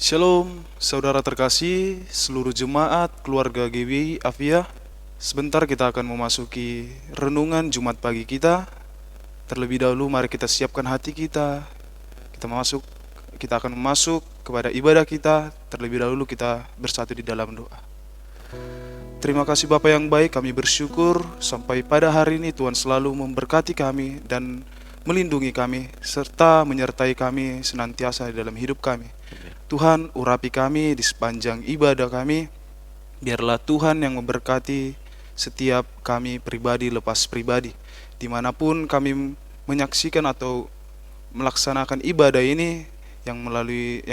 Shalom, saudara terkasih, seluruh jemaat, keluarga GBI Afia. Sebentar kita akan memasuki renungan Jumat pagi kita. Terlebih dahulu mari kita siapkan hati kita. Kita akan masuk kepada ibadah kita. Terlebih dahulu kita bersatu di dalam doa. Terima kasih Bapa yang baik, kami bersyukur sampai pada hari ini Tuhan selalu memberkati kami dan melindungi kami serta menyertai kami senantiasa di dalam hidup kami. Tuhan, urapi kami di sepanjang ibadah kami. Biarlah Tuhan yang memberkati setiap kami pribadi lepas pribadi. Dimanapun kami menyaksikan atau melaksanakan ibadah ini, yang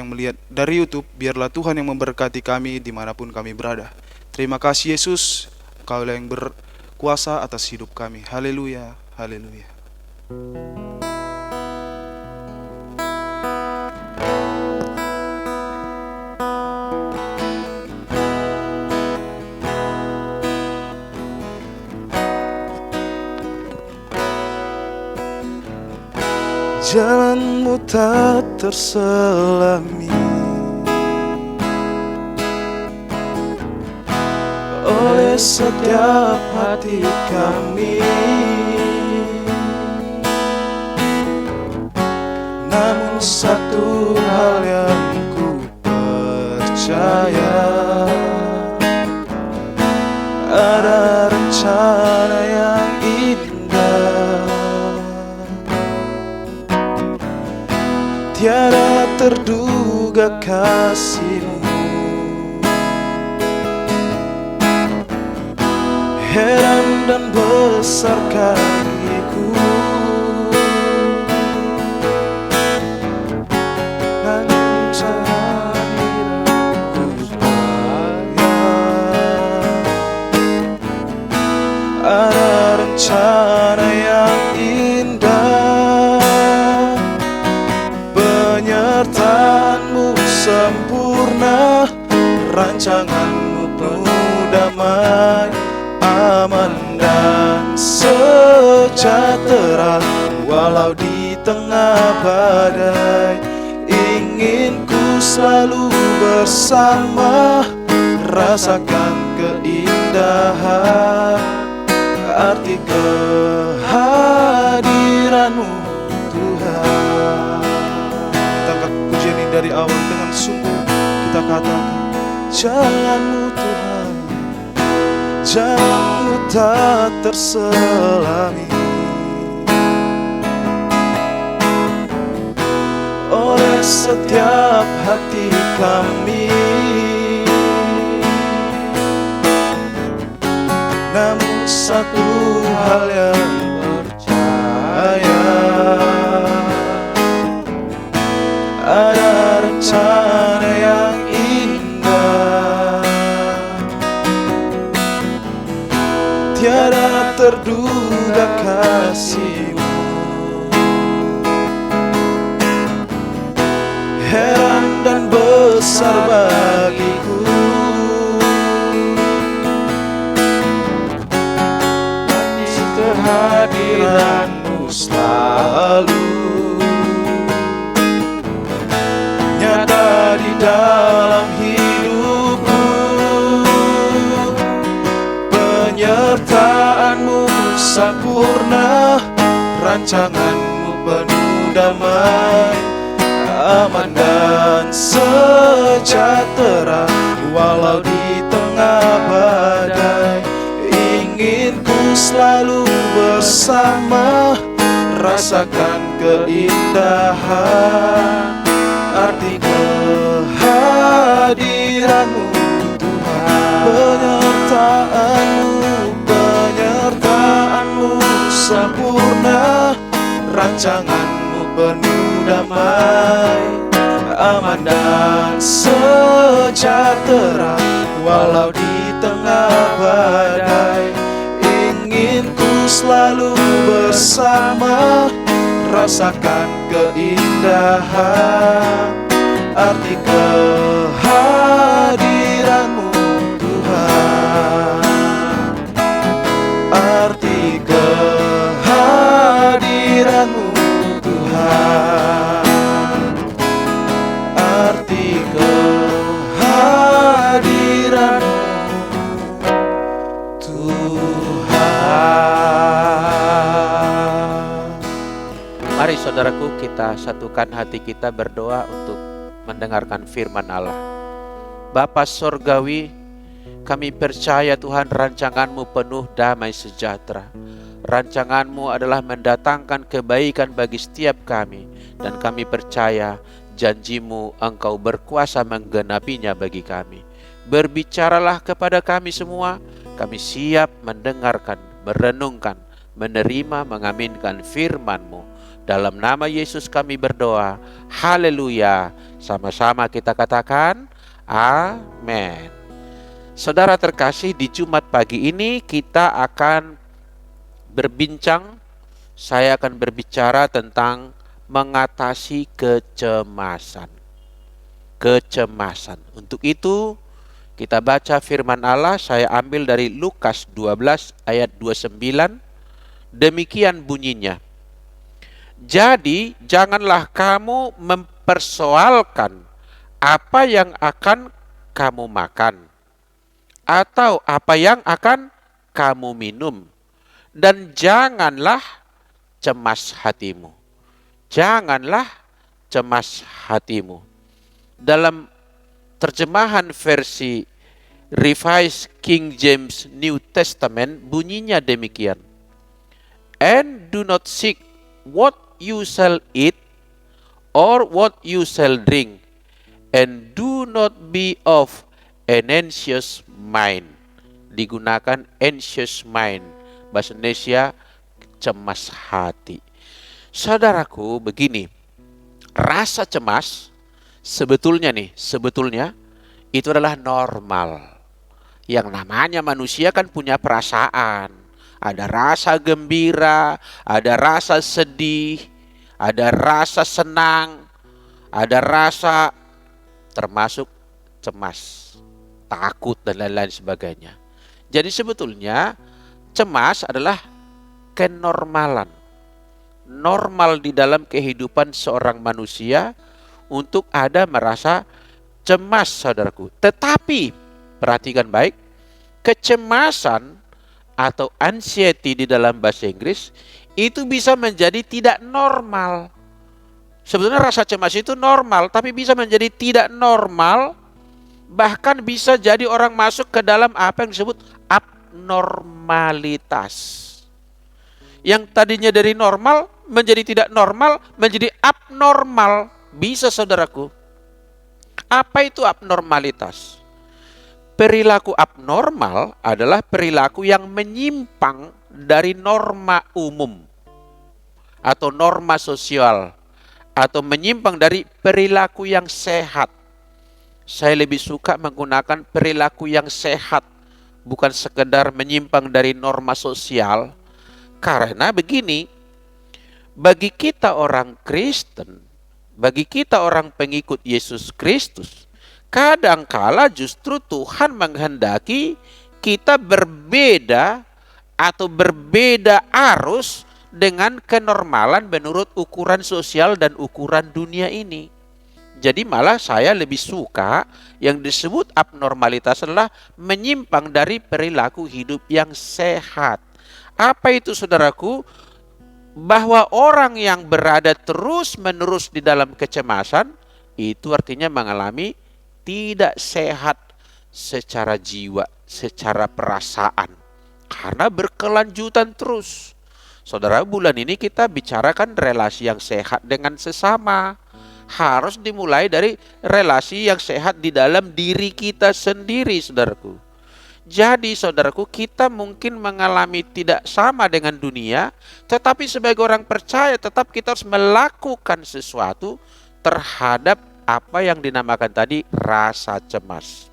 melihat dari YouTube, biarlah Tuhan yang memberkati kami dimanapun kami berada. Terima kasih Yesus, Engkaulah yang berkuasa atas hidup kami. Haleluya, haleluya. Jalanmu tak terselami oleh setiap hati kami, namun satu hal yang ku percaya, ada rencana yang indah. Tiada terduga kasih-Mu, heran dan besar karunia-Ku. Namun jangan ku percaya, ada rencana yang indah. Penyertaan-Mu sempurna, rancangan-Mu penuh damai, aman dan sejahtera. Walau di tengah badai, ingin ku selalu bersama, rasakan keindahan arti kehadiran-Mu Tuhan. Kita angkat pujian ini dari awal dengan sungguh, kita katakan, jalan-Mu Tuhan, jalan-Mu tak terselami oleh setiap hati kami, namun satu hal yang percaya, ada rencana yang indah. Tiada terduga kasih-Mu, heran dan besar bagiku. Kehadiran-Mu selalu nyata di dalam hidupku. Penyertaan-Mu sempurna, rancangan-Mu penuh damai, aman dan sejahtera. Walau di tengah badai, ingin ku selalu bersama, rasakan keindahan arti kehadiran-Mu Tuhan. Penyertaan-Mu sempurna, rancangan-Mu penuh damai, aman dan sejahtera. Walau di tengah badai, ingin ku selalu bersama, rasakan keindahan arti kehadiran-Mu Tuhan. Arti kehadiran-Mu Tuhan, arti kehadiran-Mu Mari saudaraku, kita satukan hati kita berdoa untuk mendengarkan firman Allah. Bapa Sorgawi, kami percaya Tuhan rancangan-Mu penuh damai sejahtera. Rancangan-Mu adalah mendatangkan kebaikan bagi setiap kami. Dan kami percaya janji-Mu Engkau berkuasa menggenapinya bagi kami. Berbicaralah kepada kami semua, kami siap mendengarkan, merenungkan, menerima, mengaminkan firman-Mu. Dalam nama Yesus kami berdoa. Haleluya. Sama-sama kita katakan amin. Saudara terkasih, di Jumat pagi ini kita akan berbincang. Saya akan berbicara tentang mengatasi kecemasan. Kecemasan. Untuk itu kita baca firman Allah. Saya ambil dari Lukas 12 ayat 29. Demikian bunyinya. Jadi janganlah kamu mempersoalkan apa yang akan kamu makan atau apa yang akan kamu minum, dan janganlah cemas hatimu. Janganlah cemas hatimu. Dalam terjemahan versi Revised King James New Testament bunyinya demikian. And do not seek what you shall eat or what you shall drink, and do not be of an anxious mind. Digunakan anxious mind, bahasa Indonesia cemas hati. Saudaraku, begini, rasa cemas sebetulnya itu adalah normal. Yang namanya manusia kan punya perasaan. Ada rasa gembira, ada rasa sedih, ada rasa senang, ada rasa termasuk cemas, takut, dan lain-lain sebagainya. Jadi sebetulnya cemas adalah kenormalan. Normal di dalam kehidupan seorang manusia untuk ada merasa cemas, saudaraku. Tetapi perhatikan baik, kecemasan atau anxiety di dalam bahasa Inggris itu bisa menjadi tidak normal. Sebetulnya rasa cemas itu normal, tapi bisa menjadi tidak normal, bahkan bisa jadi orang masuk ke dalam apa yang disebut abnormalitas. Yang tadinya dari normal menjadi tidak normal, menjadi abnormal. Bisa, saudaraku. Apa itu abnormalitas? Perilaku abnormal adalah perilaku yang menyimpang dari norma umum atau norma sosial, atau menyimpang dari perilaku yang sehat. Saya lebih suka menggunakan perilaku yang sehat, bukan sekedar menyimpang dari norma sosial. Karena begini, bagi kita orang Kristen, bagi kita orang pengikut Yesus Kristus, kadangkala justru Tuhan menghendaki kita berbeda atau berbeda arus dengan kenormalan menurut ukuran sosial dan ukuran dunia ini. Jadi malah saya lebih suka yang disebut abnormalitas adalah menyimpang dari perilaku hidup yang sehat. Apa itu, saudaraku? Bahwa orang yang berada terus-menerus di dalam kecemasan, itu artinya mengalami tidak sehat secara jiwa, secara perasaan. Karena berkelanjutan terus. Saudara, bulan ini kita bicarakan relasi yang sehat dengan sesama. Harus dimulai dari relasi yang sehat di dalam diri kita sendiri, saudaraku. Jadi, saudaraku, kita mungkin mengalami tidak sama dengan dunia, tetapi sebagai orang percaya tetap kita harus melakukan sesuatu terhadap apa yang dinamakan tadi rasa cemas.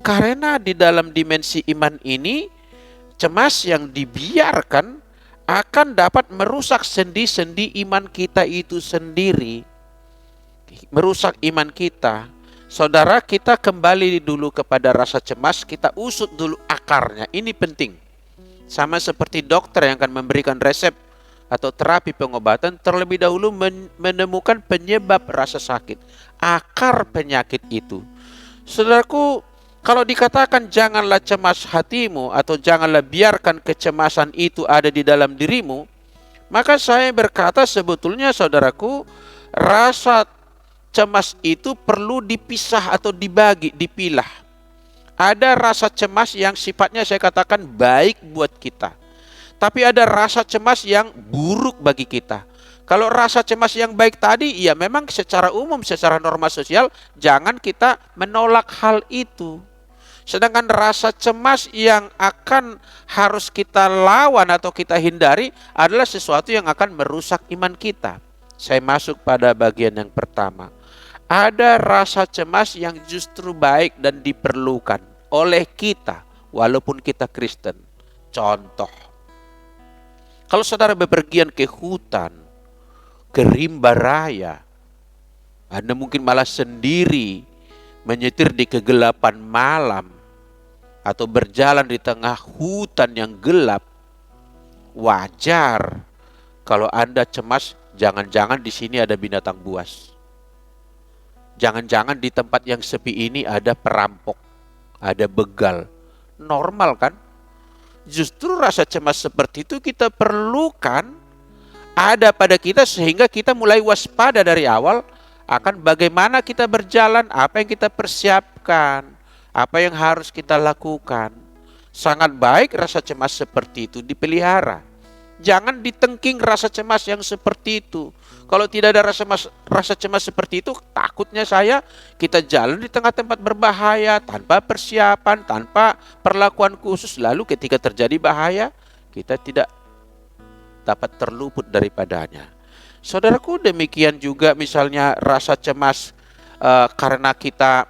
Karena di dalam dimensi iman ini, cemas yang dibiarkan akan dapat merusak sendi-sendi iman kita itu sendiri. Merusak iman kita. Saudara, kita kembali dulu kepada rasa cemas, kita usut dulu akarnya. Ini penting. Sama seperti dokter yang akan memberikan resep atau terapi pengobatan, terlebih dahulu menemukan penyebab rasa sakit, akar penyakit itu. Saudaraku, kalau dikatakan janganlah cemas hatimu atau janganlah biarkan kecemasan itu ada di dalam dirimu, Maka saya berkata sebetulnya saudaraku, rasa cemas itu perlu dipisah atau dibagi, dipilah. Ada rasa cemas yang sifatnya saya katakan baik buat kita. Tapi ada rasa cemas yang buruk bagi kita. Kalau rasa cemas yang baik tadi, ya memang secara umum, secara norma sosial, jangan kita menolak hal itu. Sedangkan rasa cemas yang akan harus kita lawan atau kita hindari adalah sesuatu yang akan merusak iman kita. Saya masuk pada bagian yang pertama. Ada rasa cemas yang justru baik dan diperlukan oleh kita, walaupun kita Kristen. Contoh, kalau saudara bepergian ke hutan, ke rimba raya, Anda mungkin malah sendiri menyetir di kegelapan malam, atau berjalan di tengah hutan yang gelap, wajar kalau Anda cemas, jangan-jangan di sini ada binatang buas. Jangan-jangan di tempat yang sepi ini ada perampok, ada begal. Normal kan? Justru rasa cemas seperti itu kita perlukan ada pada kita sehingga kita mulai waspada dari awal akan bagaimana kita berjalan, apa yang kita persiapkan, apa yang harus kita lakukan. Sangat baik rasa cemas seperti itu dipelihara. Jangan ditengking rasa cemas yang seperti itu. Kalau tidak ada rasa cemas seperti itu, takutnya saya kita jalan di tengah tempat berbahaya tanpa persiapan, tanpa perlakuan khusus. Lalu ketika terjadi bahaya, kita tidak dapat terluput daripadanya. Saudaraku, demikian juga misalnya rasa cemas karena kita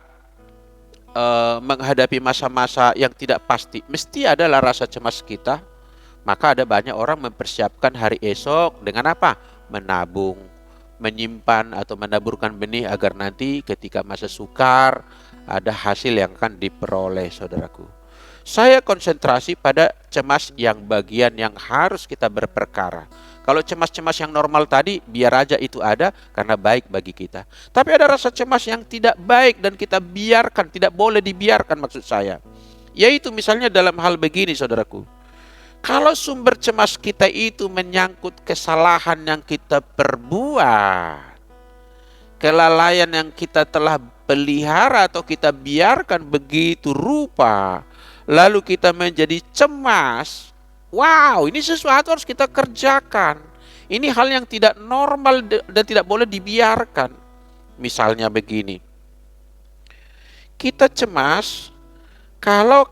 menghadapi masa-masa yang tidak pasti. Mesti adalah rasa cemas kita. Maka ada banyak orang mempersiapkan hari esok dengan apa? Menabung, menyimpan atau menaburkan benih agar nanti ketika masa sukar ada hasil yang akan diperoleh, saudaraku. Saya konsentrasi pada cemas yang bagian yang harus kita berperkara. Kalau cemas-cemas yang normal tadi, biar aja itu ada karena baik bagi kita. Tapi ada rasa cemas yang tidak baik dan kita biarkan, tidak boleh dibiarkan maksud saya. Yaitu misalnya dalam hal begini, saudaraku. Kalau sumber cemas kita itu menyangkut kesalahan yang kita perbuat, kelalaian yang kita telah pelihara atau kita biarkan begitu rupa, lalu kita menjadi cemas, wow, ini sesuatu harus kita kerjakan. Ini hal yang tidak normal dan tidak boleh dibiarkan. Misalnya begini, kita cemas kalau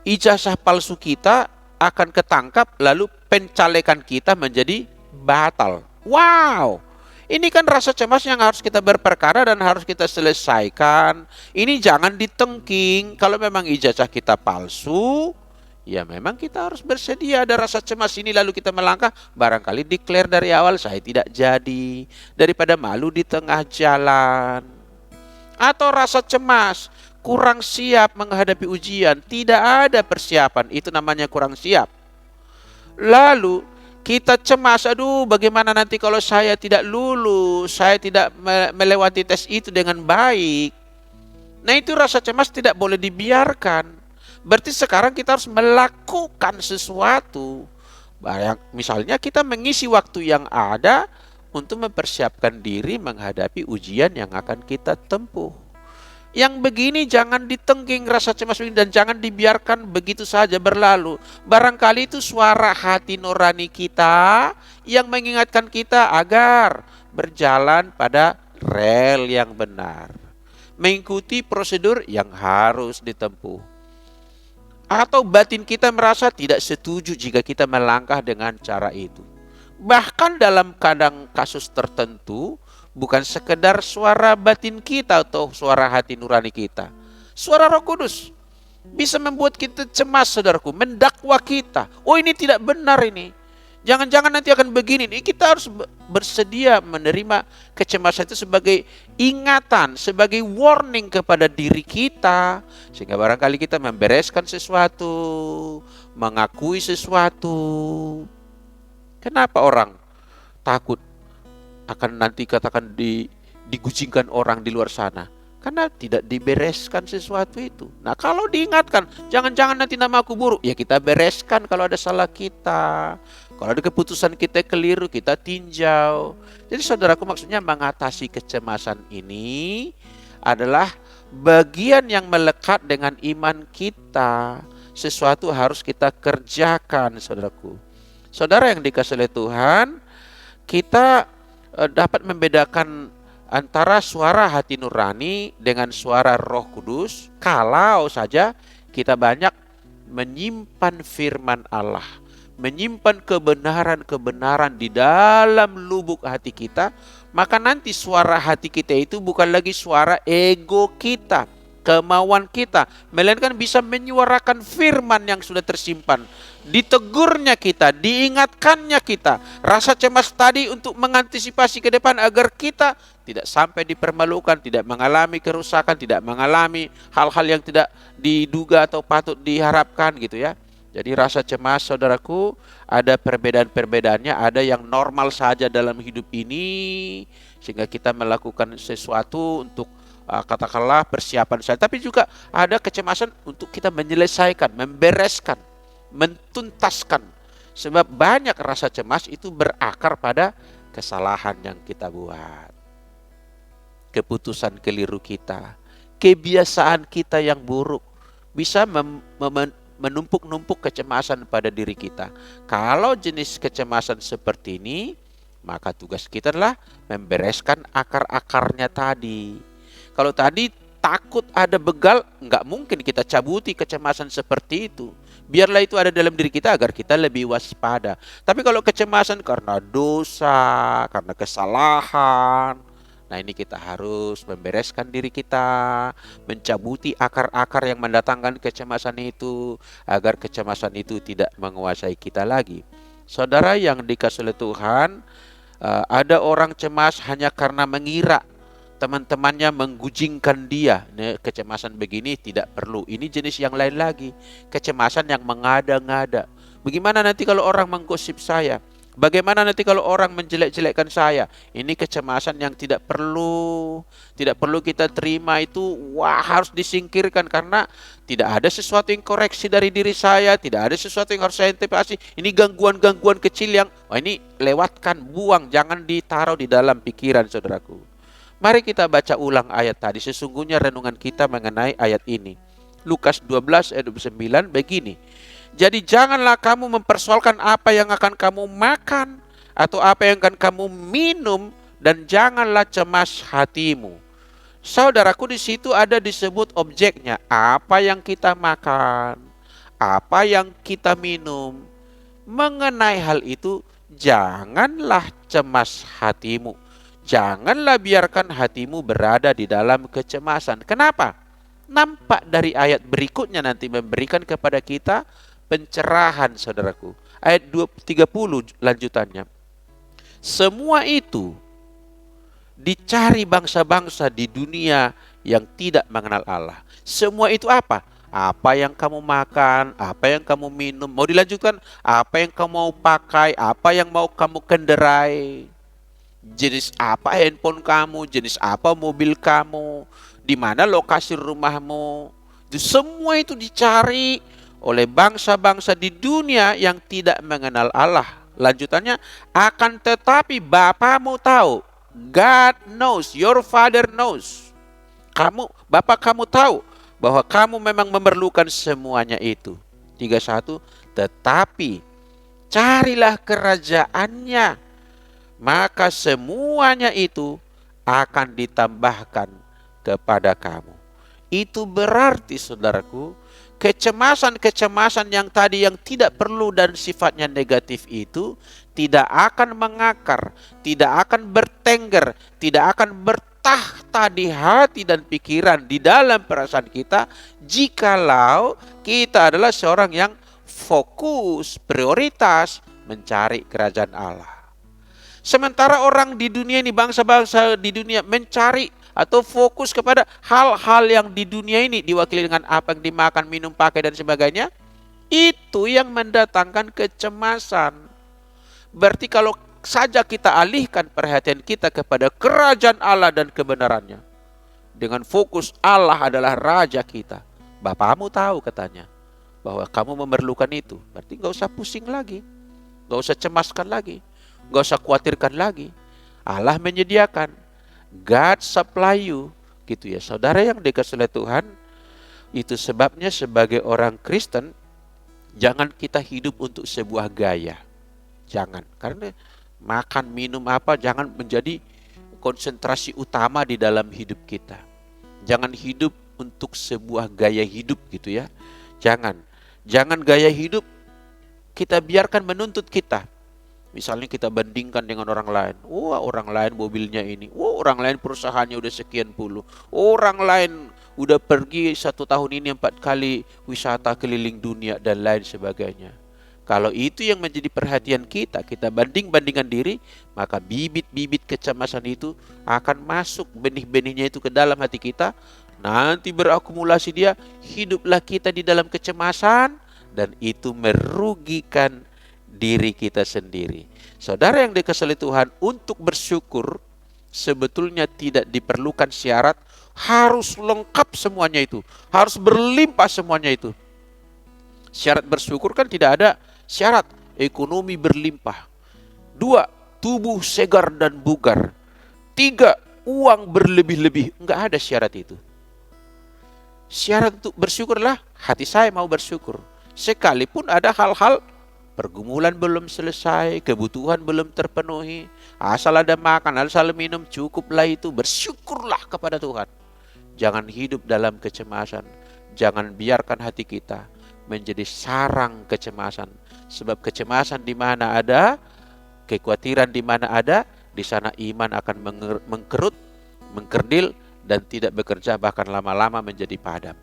ijazah palsu kita akan ketangkap lalu pencalekan kita menjadi batal. Wow, ini kan rasa cemas yang harus kita berperkara dan harus kita selesaikan. Ini jangan ditengking. Kalau memang ijazah kita palsu, ya memang kita harus bersedia. Ada rasa cemas ini lalu kita melangkah, barangkali declare dari awal saya tidak jadi, daripada malu di tengah jalan. Atau rasa cemas kurang siap menghadapi ujian, tidak ada persiapan, itu namanya kurang siap. Lalu kita cemas, aduh bagaimana nanti kalau saya tidak lulus, saya tidak melewati tes itu dengan baik. Nah itu rasa cemas tidak boleh dibiarkan. Berarti sekarang kita harus melakukan sesuatu. Misalnya kita mengisi waktu yang ada untuk mempersiapkan diri menghadapi ujian yang akan kita tempuh. Yang begini jangan ditengking rasa cemas ini dan jangan dibiarkan begitu saja berlalu. Barangkali itu suara hati nurani kita yang mengingatkan kita agar berjalan pada rel yang benar, mengikuti prosedur yang harus ditempuh. Atau batin kita merasa tidak setuju jika kita melangkah dengan cara itu. Bahkan dalam kadang kasus tertentu, bukan sekedar suara batin kita atau suara hati nurani kita. Suara Roh Kudus bisa membuat kita cemas, saudaraku, mendakwa kita. Oh ini tidak benar ini. Jangan-jangan nanti akan begini. Kita harus bersedia menerima kecemasan itu sebagai ingatan, sebagai warning kepada diri kita. Sehingga barangkali kita membereskan sesuatu, mengakui sesuatu. Kenapa orang takut akan nanti katakan digucingkan orang di luar sana? Karena tidak dibereskan sesuatu itu. Nah kalau diingatkan, jangan-jangan nanti nama aku buruk, ya kita bereskan kalau ada salah kita. Kalau ada keputusan kita keliru, kita tinjau. Jadi saudaraku, maksudnya mengatasi kecemasan ini adalah bagian yang melekat dengan iman kita. Sesuatu harus kita kerjakan, saudaraku. Saudara yang dikasihi oleh Tuhan, kita dapat membedakan antara suara hati nurani dengan suara Roh Kudus kalau saja kita banyak menyimpan firman Allah, menyimpan kebenaran-kebenaran di dalam lubuk hati kita, maka nanti suara hati kita itu bukan lagi suara ego kita, kemauan kita, melainkan bisa menyuarakan firman yang sudah tersimpan. Ditegurnya kita, diingatkannya kita, rasa cemas tadi untuk mengantisipasi ke depan agar kita tidak sampai dipermalukan, tidak mengalami kerusakan, tidak mengalami hal-hal yang tidak diduga atau patut diharapkan gitu ya. Jadi rasa cemas, saudaraku, ada perbedaan-perbedaannya, ada yang normal saja dalam hidup ini sehingga kita melakukan sesuatu untuk katakanlah persiapan saja, tapi juga ada kecemasan untuk kita menyelesaikan, membereskan, mentuntaskan. Sebab banyak rasa cemas itu berakar pada kesalahan yang kita buat, keputusan keliru kita, kebiasaan kita yang buruk bisa menumpuk-numpuk kecemasan pada diri kita. Kalau jenis kecemasan seperti ini, maka tugas kita adalah membereskan akar-akarnya tadi. Kalau tadi takut ada begal, nggak mungkin kita cabuti kecemasan seperti itu. Biarlah itu ada dalam diri kita agar kita lebih waspada. Tapi kalau kecemasan karena dosa, karena kesalahan, nah ini kita harus membereskan diri kita, mencabuti akar-akar yang mendatangkan kecemasan itu, agar kecemasan itu tidak menguasai kita lagi. Saudara yang dikasihi oleh Tuhan, ada orang cemas hanya karena mengira teman-temannya menggujingkan dia. Nah, kecemasan begini tidak perlu. Ini jenis yang lain lagi, kecemasan yang mengada-ngada. Bagaimana nanti kalau orang menggosip saya? Bagaimana nanti kalau orang menjelek-jelekkan saya? Ini kecemasan yang tidak perlu kita terima. Itu harus disingkirkan, karena tidak ada sesuatu yang koreksi dari diri saya, tidak ada sesuatu yang harus saya antisipasi. Ini gangguan-gangguan kecil yang ini lewatkan, buang, jangan ditaruh di dalam pikiran, saudaraku. Mari kita baca ulang ayat tadi. Sesungguhnya renungan kita mengenai ayat ini. Lukas 12 ayat 29 begini. Jadi janganlah kamu mempersoalkan apa yang akan kamu makan atau apa yang akan kamu minum, dan janganlah cemas hatimu. Saudaraku, di situ ada disebut objeknya, apa yang kita makan, apa yang kita minum. Mengenai hal itu, janganlah cemas hatimu. Janganlah biarkan hatimu berada di dalam kecemasan. Kenapa? Nampak dari ayat berikutnya nanti memberikan kepada kita pencerahan, saudaraku. Ayat 30 lanjutannya. Semua itu dicari bangsa-bangsa di dunia yang tidak mengenal Allah. Semua itu apa? Apa yang kamu makan, apa yang kamu minum. Mau dilanjutkan, apa yang kamu mau pakai, apa yang mau kamu kendarai. Jenis apa handphone kamu, jenis apa mobil kamu, di mana lokasi rumahmu. Itu semua itu dicari oleh bangsa-bangsa di dunia yang tidak mengenal Allah. Lanjutannya, akan tetapi Bapamu tahu. God knows, your Father knows. Bapak kamu tahu bahwa kamu memang memerlukan semuanya itu. 31, tetapi carilah kerajaannya, maka semuanya itu akan ditambahkan kepada kamu. Itu berarti, saudaraku, kecemasan-kecemasan yang tadi yang tidak perlu dan sifatnya negatif itu tidak akan mengakar, tidak akan bertengger, tidak akan bertahta di hati dan pikiran, di dalam perasaan kita, jikalau kita adalah seorang yang fokus, prioritas mencari kerajaan Allah. Sementara orang di dunia ini, bangsa-bangsa di dunia mencari atau fokus kepada hal-hal yang di dunia ini diwakili dengan apa yang dimakan, minum, pakai dan sebagainya. Itu yang mendatangkan kecemasan. Berarti kalau saja kita alihkan perhatian kita kepada kerajaan Allah dan kebenarannya, dengan fokus Allah adalah raja kita. Bapamu tahu katanya bahwa kamu memerlukan itu. Berarti nggak usah pusing lagi. Gak usah cemaskan lagi, gak usah khawatirkan lagi. Allah menyediakan. God supply you, gitu ya. Saudara yang dikasihi oleh Tuhan, itu sebabnya sebagai orang Kristen, jangan kita hidup untuk sebuah gaya. Jangan, karena makan, minum apa, jangan menjadi konsentrasi utama di dalam hidup kita. Jangan hidup untuk sebuah gaya hidup gitu ya. Jangan gaya hidup kita biarkan menuntut kita. Misalnya kita bandingkan dengan orang lain. Wah, orang lain mobilnya ini. Wah, orang lain perusahaannya udah sekian puluh. Orang lain udah pergi 1 tahun ini 4 kali wisata keliling dunia dan lain sebagainya. Kalau itu yang menjadi perhatian kita, kita banding-bandingkan diri, maka bibit-bibit kecemasan itu akan masuk, benih-benihnya itu ke dalam hati kita. Nanti berakumulasi dia, hiduplah kita di dalam kecemasan, dan itu merugikan diri kita sendiri. Saudara yang dikasihi Tuhan, untuk bersyukur sebetulnya tidak diperlukan syarat harus lengkap semuanya itu, harus berlimpah semuanya itu. Syarat bersyukur kan tidak ada syarat. Ekonomi berlimpah. 2, tubuh segar dan bugar. 3, uang berlebih-lebih. Enggak ada syarat itu. Syarat untuk bersyukurlah hati saya mau bersyukur. Sekalipun ada hal-hal pergumulan belum selesai, kebutuhan belum terpenuhi, asal ada makan, asal minum, cukuplah itu. Bersyukurlah kepada Tuhan. Jangan hidup dalam kecemasan. Jangan biarkan hati kita menjadi sarang kecemasan. Sebab kecemasan di mana ada, kekhawatiran di mana ada, di sana iman akan mengkerut, mengkerdil, dan tidak bekerja, bahkan lama-lama menjadi padam.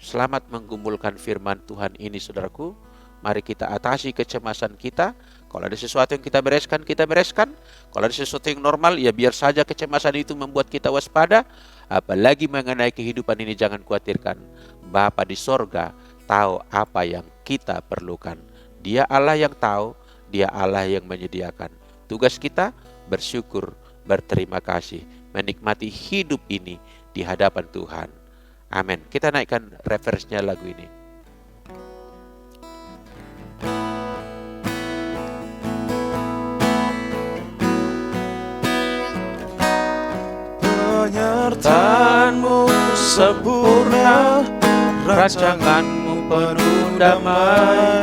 Selamat menggumulkan firman Tuhan ini, saudaraku. Mari kita atasi kecemasan kita. Kalau ada sesuatu yang kita bereskan, kita bereskan. Kalau ada sesuatu yang normal, ya biar saja kecemasan itu membuat kita waspada. Apalagi mengenai kehidupan ini, jangan khawatirkan. Bapa di sorga tahu apa yang kita perlukan. Dia Allah yang tahu, Dia Allah yang menyediakan. Tugas kita bersyukur, berterima kasih, menikmati hidup ini di hadapan Tuhan. Amin. Kita naikkan reverse-nya lagu ini. Penyertaanmu sempurna, rancanganmu penuh damai,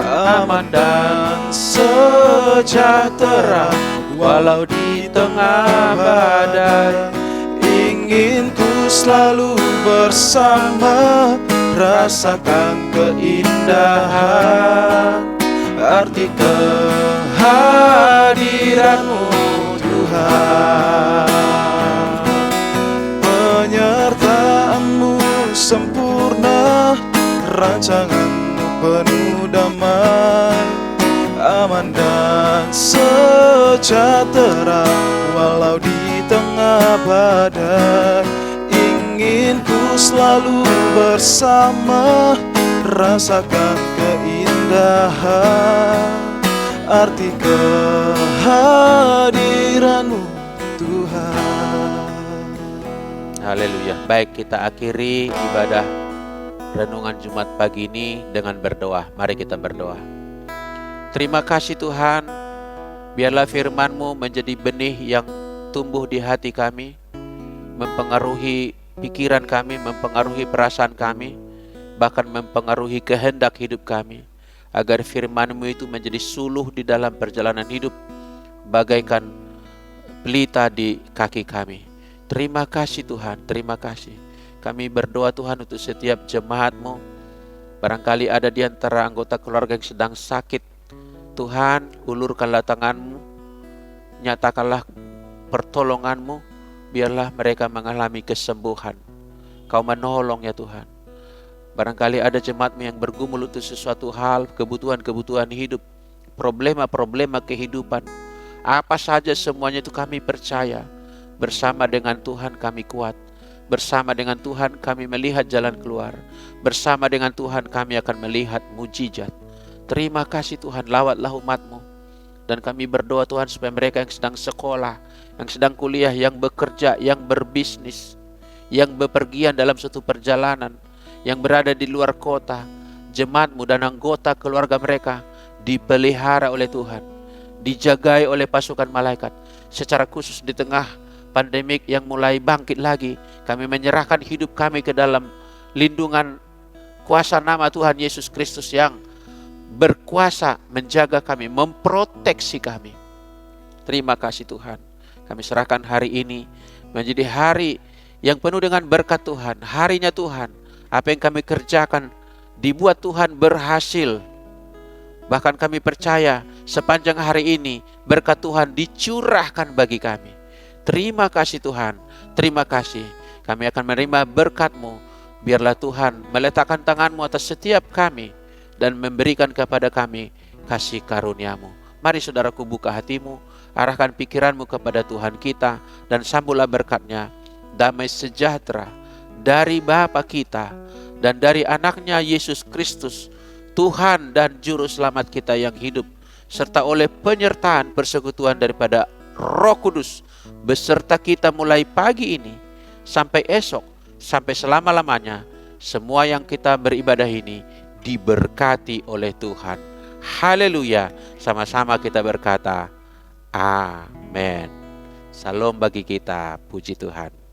aman dan sejahtera walau di tengah badai. Ingin ku selalu bersama, rasakan keindahan arti kehadiranmu Tuhan. Penyertaanmu sempurna, rancanganmu penuh damai, aman dan sejahtera walau di tengah badai. Ingin ku selalu bersama, rasakan keindahan arti kehadiranmu Tuhan. Haleluya. Baik, kita akhiri ibadah renungan Jumat pagi ini dengan berdoa. Mari kita berdoa. Terima kasih Tuhan, biarlah firman-Mu menjadi benih yang tumbuh di hati kami, mempengaruhi pikiran kami, mempengaruhi perasaan kami, bahkan mempengaruhi kehendak hidup kami, agar firman-Mu itu menjadi suluh di dalam perjalanan hidup, bagaikan pelita di kaki kami. Terima kasih Tuhan, terima kasih. Kami berdoa Tuhan untuk setiap jemaat-Mu. Barangkali ada di antara anggota keluarga yang sedang sakit. Tuhan, ulurkanlah tangan-Mu, nyatakanlah pertolongan-Mu, biarlah mereka mengalami kesembuhan. Kau menolong ya Tuhan. Barangkali ada jemaat-Mu yang bergumul untuk sesuatu hal, kebutuhan-kebutuhan hidup, problema-problema kehidupan. Apa saja semuanya itu kami percaya. Bersama dengan Tuhan kami kuat. Bersama dengan Tuhan kami melihat jalan keluar. Bersama dengan Tuhan kami akan melihat mujizat. Terima kasih Tuhan, lawatlah umat-Mu. Dan kami berdoa Tuhan supaya mereka yang sedang sekolah, yang sedang kuliah, yang bekerja, yang berbisnis, yang bepergian dalam suatu perjalanan, yang berada di luar kota, jemaat-Mu dan anggota keluarga mereka dipelihara oleh Tuhan, dijagai oleh pasukan malaikat. Secara khusus di tengah pandemik yang mulai bangkit lagi, kami menyerahkan hidup kami ke dalam lindungan kuasa nama Tuhan Yesus Kristus yang berkuasa menjaga kami, memproteksi kami. Terima kasih Tuhan. Kami serahkan hari ini menjadi hari yang penuh dengan berkat Tuhan. Harinya Tuhan, apa yang kami kerjakan dibuat Tuhan berhasil. Bahkan kami percaya sepanjang hari ini berkat Tuhan dicurahkan bagi kami. Terima kasih Tuhan, terima kasih. Kami akan menerima berkat-Mu. Biarlah Tuhan meletakkan tangan-Mu atas setiap kami dan memberikan kepada kami kasih karunia-Mu. Mari saudaraku, buka hatimu, arahkan pikiranmu kepada Tuhan kita, dan sambutlah berkat-Nya. Damai sejahtera dari Bapa kita dan dari Anaknya Yesus Kristus, Tuhan dan Juru Selamat kita yang hidup, serta oleh penyertaan persekutuan daripada Roh Kudus beserta kita mulai pagi ini sampai esok, sampai selama-lamanya. Semua yang kita beribadah ini diberkati oleh Tuhan. Haleluya. Sama-sama kita berkata, amin. Salam bagi kita, puji Tuhan.